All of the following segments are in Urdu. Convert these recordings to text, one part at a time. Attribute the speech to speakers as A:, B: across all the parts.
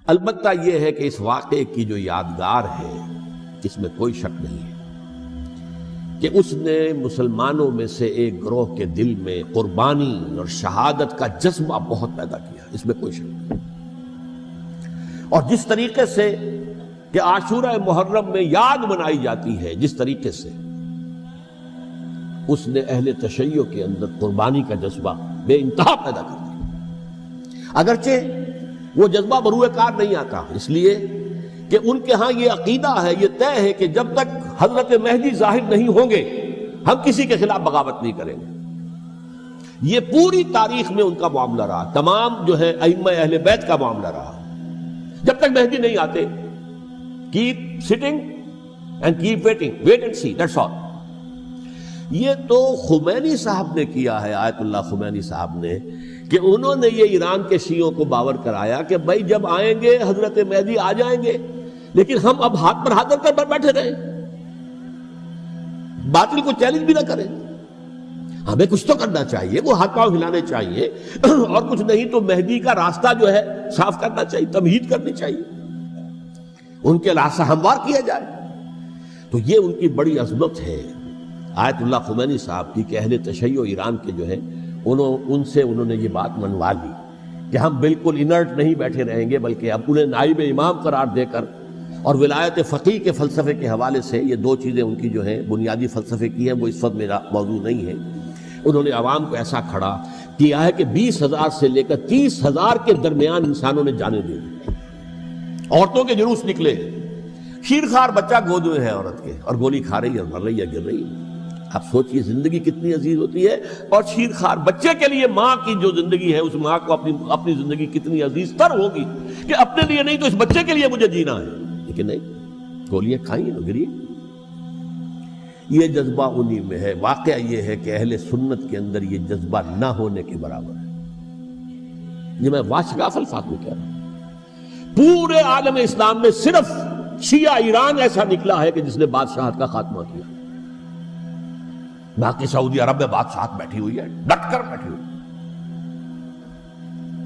A: البتہ یہ ہے کہ اس واقعے کی جو یادگار ہے اس میں کوئی شک نہیں ہے کہ اس نے مسلمانوں میں سے ایک گروہ کے دل میں قربانی اور شہادت کا جذبہ بہت پیدا کیا، اس میں کوئی شک نہیں۔ اور جس طریقے سے کہ عاشورہ محرم میں یاد منائی جاتی ہے، جس طریقے سے اس نے اہل تشیع کے اندر قربانی کا جذبہ بے انتہا پیدا کر دیا، اگرچہ وہ جذبہ بروئے کار نہیں آتا، اس لیے کہ ان کے ہاں یہ عقیدہ ہے، یہ طے ہے کہ جب تک حضرت مہدی ظاہر نہیں ہوں گے ہم کسی کے خلاف بغاوت نہیں کریں گے۔ یہ پوری تاریخ میں ان کا معاملہ رہا، تمام جو ہے ائمہ اہل بیت کا معاملہ رہا، جب تک مہدی نہیں آتے keep sitting and keep waiting, wait and see, that's all۔ یہ تو خمینی صاحب نے کیا ہے، آیت اللہ خمینی صاحب نے، کہ انہوں نے یہ ایران کے شیعوں کو باور کرایا کہ بھائی جب آئیں گے حضرت مہدی آ جائیں گے، لیکن ہم اب ہاتھ پر ہاتھ رکھ کر بیٹھے رہیں، باطل کو چیلنج بھی نہ کریں، ہمیں کچھ تو کرنا چاہیے، وہ ہاتھ پاؤں ہلانے چاہیے، اور کچھ نہیں تو مہدی کا راستہ جو ہے صاف کرنا چاہیے، تمہید کرنی چاہیے، ان کے راستہ ہموار کیا جائے۔ تو یہ ان کی بڑی عظمت ہے آیت اللہ خمینی صاحب کی کہ اہل تشیع ایران کے جو ہے ان سے انہوں نے یہ بات منوا لی کہ ہم بالکل انرٹ نہیں بیٹھے رہیں گے، بلکہ اب انہیں نائب امام قرار دے کر اور ولایت فقیہ کے فلسفے کے حوالے سے، یہ دو چیزیں ان کی جو ہیں بنیادی فلسفے کی ہیں، وہ اس وقت میرا موضوع نہیں ہے، انہوں نے عوام کو ایسا کھڑا کیا ہے کہ 20,000 سے لے کر 30,000 کے درمیان انسانوں نے جانیں دے دی، عورتوں کے جلوس نکلے، شیرخوار بچہ گود میں ہے عورت کے اور گولی کھا رہی ہے، مر رہی ہے، گر رہی ہے۔ آپ سوچئے زندگی کتنی عزیز ہوتی ہے، اور شیرخوار بچے کے لیے ماں کی جو زندگی ہے، اس ماں کو اپنی زندگی کتنی عزیز تر ہوگی کہ اپنے لیے نہیں تو اس بچے کے لیے مجھے جینا ہے، لیکن نہیں، گولیاں کھائیں گری۔ یہ جذبہ انہی میں ہے۔ واقعہ یہ ہے کہ اہل سنت کے اندر یہ جذبہ نہ ہونے کے برابر ہے۔ یہ میں واشگاف الفاظ میں کہہ رہا ہوں، پورے عالم اسلام میں صرف شیعہ ایران ایسا نکلا ہے کہ جس نے بادشاہت کا خاتمہ کیا، باقی سعودی عرب میں بادشاہت بیٹھی ہوئی ہے، ڈٹ کر بیٹھی ہوئی،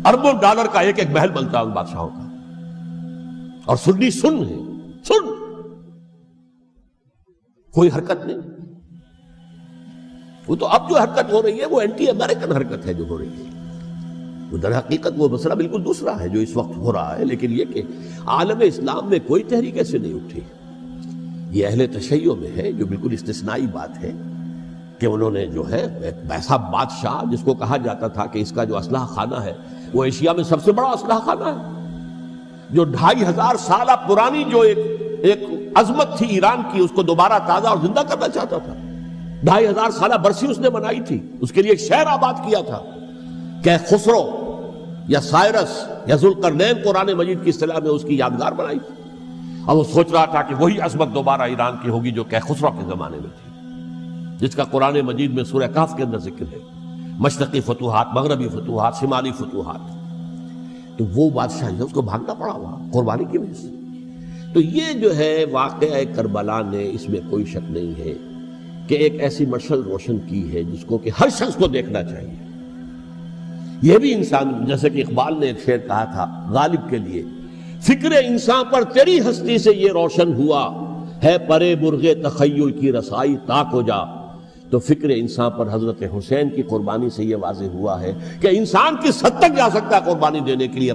A: اربوں ڈالر کا ایک ایک محل بنتا ہے ان بادشاہوں کا، اور سنی سن ہے، سن، کوئی حرکت نہیں۔ وہ تو اب جو حرکت ہو رہی ہے وہ اینٹی امریکن حرکت ہے جو ہو رہی ہے، وہ در حقیقت وہ مسئلہ بالکل دوسرا ہے جو اس وقت ہو رہا ہے، لیکن یہ کہ عالم اسلام میں کوئی تحریک ایسے نہیں اٹھی۔ یہ اہل تشیع میں ہے جو بالکل استثنائی بات ہے کہ انہوں نے جو ہے ایک ایسا بادشاہ جس کو کہا جاتا تھا کہ اس کا جو اسلحہ خانہ ہے وہ ایشیا میں سب سے بڑا اسلحہ خانہ ہے، جو 2500 سالہ پرانی جو ایک عظمت تھی ایران کی، اس کو دوبارہ تازہ اور زندہ کرنا چاہتا تھا۔ 2500 سالہ برسی اس نے منائی تھی، اس کے لیے ایک شہر آباد کیا تھا کہ خسرو یا سائرس یا ذوالقرنین قرآن مجید کی اصطلاح میں اس کی یادگار بنائی تھی، اور وہ سوچ رہا تھا کہ وہی عظمت دوبارہ ایران کی ہوگی جو کہ خسرو کے زمانے میں تھی، جس کا قرآن مجید میں سورہ کہف کے اندر ذکر ہے، مشرقی فتوحات، مغربی فتوحات، شمالی فتوحات۔ تو وہ بادشاہ ہے، اس کو بھاگنا پڑا ہوا قربانی کی وجہ سے۔ تو یہ جو ہے واقعہ کربلا نے، اس میں کوئی شک نہیں ہے کہ ایک ایسی مشعل روشن کی ہے جس کو کہ ہر شخص کو دیکھنا چاہیے۔ یہ بھی انسان، جیسے کہ اقبال نے ایک شعر کہا تھا غالب کے لیے، فکر انسان پر تیری ہستی سے یہ روشن ہوا ہے، پرے مرغ تخیل کی رسائی تاک ہو جا۔ تو فکر انسان پر حضرت حسین کی قربانی سے یہ واضح ہوا ہے کہ انسان کس حد تک جا سکتا ہے قربانی دینے کے لیے۔